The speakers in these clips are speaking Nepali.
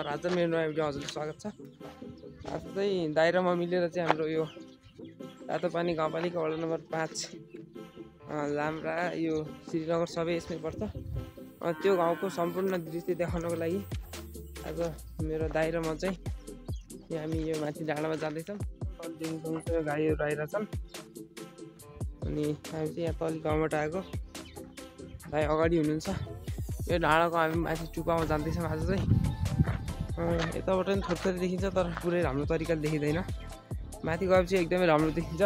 राजा, मेरो नयाँ भिडियो हजुरलाई स्वागत छ। आज चाहिँ दाइ र म मिलेर चाहिँ हाम्रो यो तातोपानी गाउँपालिका वडा नम्बर 5 लाम्रा यो श्रीनगर सबै यसमै पर्छ। त्यो गाउँको सम्पूर्ण दृश्य देखाउनको लागि आज मेरो दाइ र म चाहिँ हामी यो माथि डाँडामा जाँदैछौँ। दिनसम्म गाईहरू आइरहेछन् अनि हामी चाहिँ यहाँ तल गाउँबाट आएको। दाइ अगाडि हुनुहुन्छ। यो डाँडाको हामी माथि टुप्पामा जाँदैछौँ आज चाहिँ। यताबाट पनि थोरै देखिन्छ तर पुरै राम्रो तरिकाले देखिँदैन। माथि गएपछि एकदमै राम्रो देखिन्छ।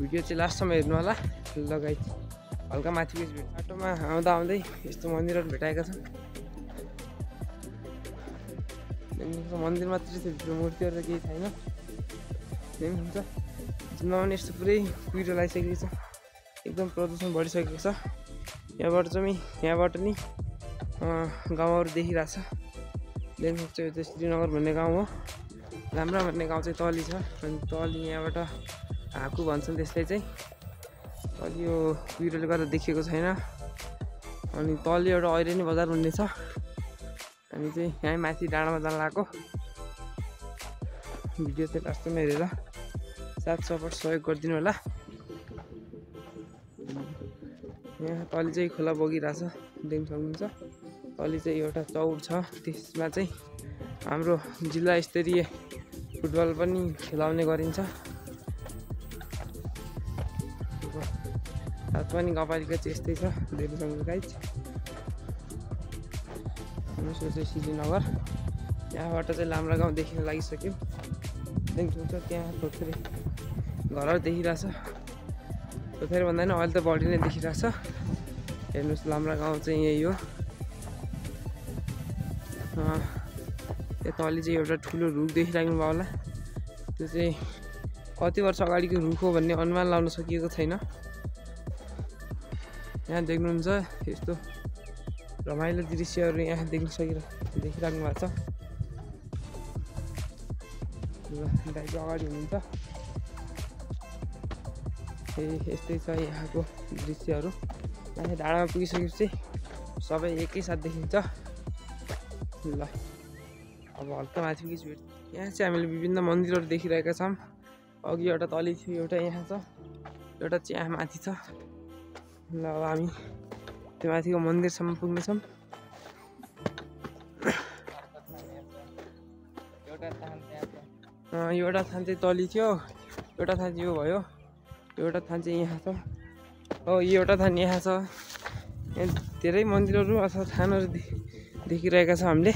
भिडियो चाहिँ लास्टसम्म हेर्नु होला। लगाइ हल्का माथि बाटोमा आउँदा आउँदै यस्तो मन्दिरहरू भेटाएका छन्। मन्दिर मात्रै छ, भित्र मूर्तिहरू त केही छैन। हुन्छ जुनमा पनि यस्तो पुरै कुहिरो लगाइसकेको छ, एकदम प्रदूषण बढिसकेको छ। यहाँबाट नि गाउँहरू देखिरहेछ। देख्नु सक्छ यो चाहिँ श्रीनगर भन्ने गाउँ हो। लाम्रा भन्ने गाउँ चाहिँ तली छ अनि तली यहाँबाट हाकु भन्छन् त्यसलाई चाहिँ। अलि यो कुहिरोले गर्दा देखिएको छैन। अनि तली एउटा ऐरेनी बजार भन्ने छ। हामी चाहिँ यहाँ माथि डाँडामा जान लागेको। भिडियो चाहिँ लास्टमा हेरेर साथ सपोर्ट सहयोग गरिदिनु होला। यहाँ तली चाहिँ खोला बगिरहेछ, देख्न सक्नुहुन्छ। तली चाहिँ एउटा चौर छ, त्यसमा चाहिँ हाम्रो जिल्ला स्तरीय फुटबल पनि खेलाउने गरिन्छ। तातोपानी गाउँपालिका चाहिँ यस्तै छ, देख्न सक्नुहुन्छ गाइज। यो चाहिँ श्रीनगर। यहाँबाट चाहिँ लाम्रा गाउँ देखिन लागिसक्यो। देख्न सक्नुहुन्छ त्यहाँ थोरै घरहरू देखिरहेछ। थोरै भन्दैन, अहिले त बढी नै देखिरहेछ। हेर्नुहोस् लाम्रा गाउँ चाहिँ यही हो। यो तली चाहिँ एउटा ठुलो रुख देखिराख्नु भयो होला। त्यो चाहिँ कति वर्ष अगाडिको रुख हो भन्ने अनुमान लाउन सकिएको छैन। यहाँ देख्नुहुन्छ यस्तो रमाइलो दृश्यहरू यहाँ देखिराख्नु भएको छ। दाइ चाहिँ अगाडि हुनुहुन्छ। यस्तै छ यहाँको दृश्यहरू। यहाँ डाँडामा पुगिसकेपछि सबै एकैसाथ देखिन्छ। ल अब हल्का माथि पुगिसक्यो। यहाँ चाहिँ हामीले विभिन्न मन्दिरहरू देखिरहेका छौँ। अघि एउटा तली थियो, एउटा यहाँ छ, एउटा चाहिँ यहाँ माथि छ। ल अब हामी त्यो माथिको मन्दिरसम्म पुग्नेछौँ। एउटा थान चाहिँ तली थियो, एउटा थान यो भयो, एउटा थान चाहिँ यहाँ छ। हो यो एउटा थान यहाँ छ। यहाँ धेरै मन्दिरहरू अथवा थानहरू देखिरहेका छ हामीले।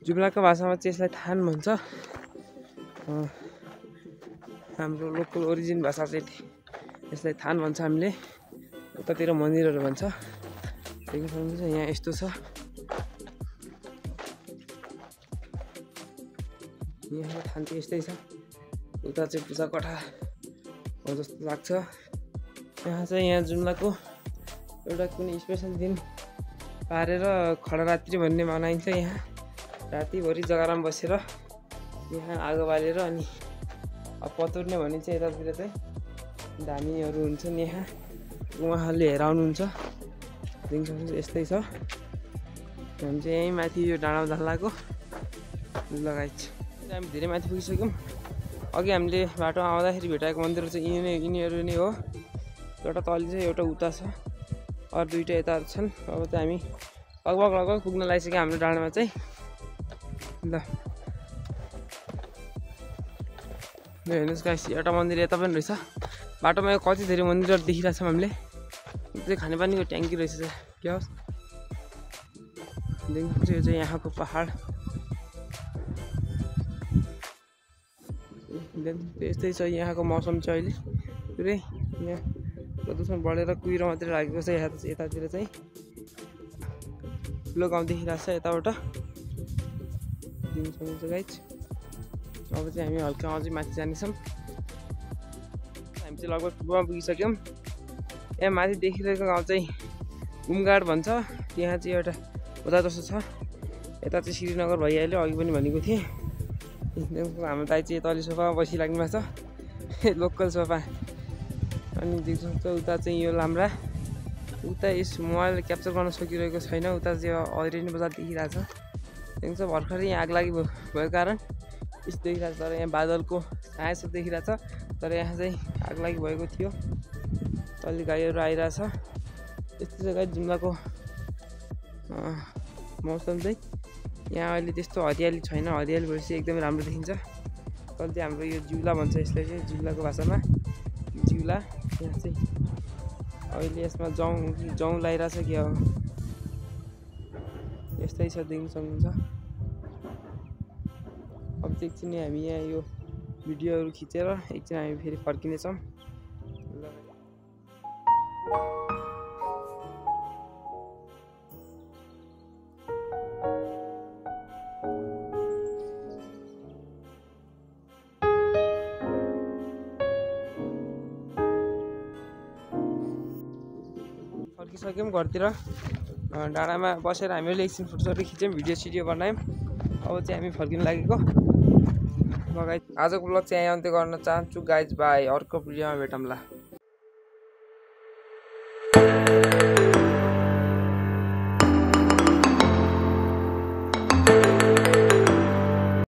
जुम्लाको भाषामा चाहिँ यसलाई थान भन्छ। हाम्रो लोकल ओरिजिन भाषा चाहिँ यसलाई थान भन्छ हामीले। उतातिर मन्दिरहरू भन्छ। देख्न सक्नुहुन्छ यहाँ यस्तो छ। यहाँ थान चाहिँ यस्तै छ। उता चाहिँ पूजा कोठा हो जस्तो लाग्छ। यहाँ चाहिँ यहाँ जुम्लाको एउटा कुनै स्पेसल दिन पारेर खडरात्रि भन्ने मनाइन्छ। यहाँ रातिभरि जगाराम बसेर यहाँ आगो बालेर अनि पतुर्ने भनिन्छ। यतातिर चाहिँ धामीहरू हुन्छन्, यहाँ उहाँहरूले हेराउनुहुन्छ। देख्न सक्नुहुन्छ यस्तै छ। हामी चाहिँ यहीँ माथि यो डाँडामा जान लागेको। लगाइछ हामी धेरै माथि पुगिसक्यौँ। अघि हामीले बाटोमा आउँदाखेरि भेटाएको मन्दिर चाहिँ यिनीहरू नै हो। एउटा तली छ, एउटा उता छ, अरू दुईवटा यताहरू छन्। अब चाहिँ हामी लगभग पुग्न लागिसक्यो हाम्रो डाँडामा चाहिँ। ल हेर्नुहोस् गाइस, एउटा मन्दिर यता पनि रहेछ। बाटोमा यो कति धेरै मन्दिरहरू देखिरहेछौँ हामीले। यो चाहिँ खानेपानीको ट्याङ्की रहेछ। क्या होस् देख्नुहुन्छ, यो चाहिँ यहाँको पहाड। यस्तै छ यहाँको मौसम चाहिँ अहिले। पुरै यहाँ प्रदूषण बढेर कुहिरो मात्रै लागेको छ। यतातिर चाहिँ ठुलो गाउँ देखिरहेको छ यताबाट। दिनु सक्नुहुन्छ गाइज। अब चाहिँ हामी हल्का अझै माथि जानेछौँ। हामी चाहिँ लगभग टुप्पामा पुगिसक्यौँ। यहाँ माथि देखिरहेको गाउँ चाहिँ घुमघाट भन्छ। यहाँ चाहिँ एउटा उता जस्तो छ। यता चाहिँ श्रीनगर भइहाल्यो, अघि पनि भनेको थिएँ। हाम्रो दाइ चाहिँ तली सोफामा बसिराख्नु भएको छ, लोकल सोफा। अनि देख्नुहुन्छ उता चाहिँ यो लाम्रा। उता यस मोबाइलले क्याप्चर गर्न सकिरहेको छैन। उता चाहिँ ऐरेनी बजार देखिरहेछ। देख्छ भर्खरै यहाँ आगलागी भएको कारण यस्तो देखिरहेको छ। तर यहाँ बादलको छाया जस्तो देखिरहेको छ, तर यहाँ चाहिँ आगलागी भएको थियो। तल्ली गाईहरू आइरहेछ। यस्तो जग्गा जुम्लाको मौसम चाहिँ यहाँ अहिले त्यस्तो हरियाली छैन। हरियाली भएपछि एकदमै राम्रो देखिन्छ। तल चाहिँ हाम्रो यो जिउला भन्छ, यसलाई चाहिँ जिउलाको भाषामा जिउला। यहाँ चाहिँ अहिले यसमा जौँ लगाइरहेछ कि अब यस्तै छ, देख्न सक्नुहुन्छ। अब चाहिँ एकछिन हामी यहाँ यो भिडियोहरू खिचेर एकछिन हामी फेरि फर्किनेछौँ। फर्किसक्यौँ घरतिर। डाँडामा बसेर हामीले एकछिन फोटोसोटो खिच्यौँ, भिडियो बनायौँ। अब चाहिँ हामी फर्किनु लागेको। आजको ब्लग चाहिँ यहाँ अन्त्य गर्न चाहन्छु गाइज। बाई, अर्को भिडियोमा भेटौँला।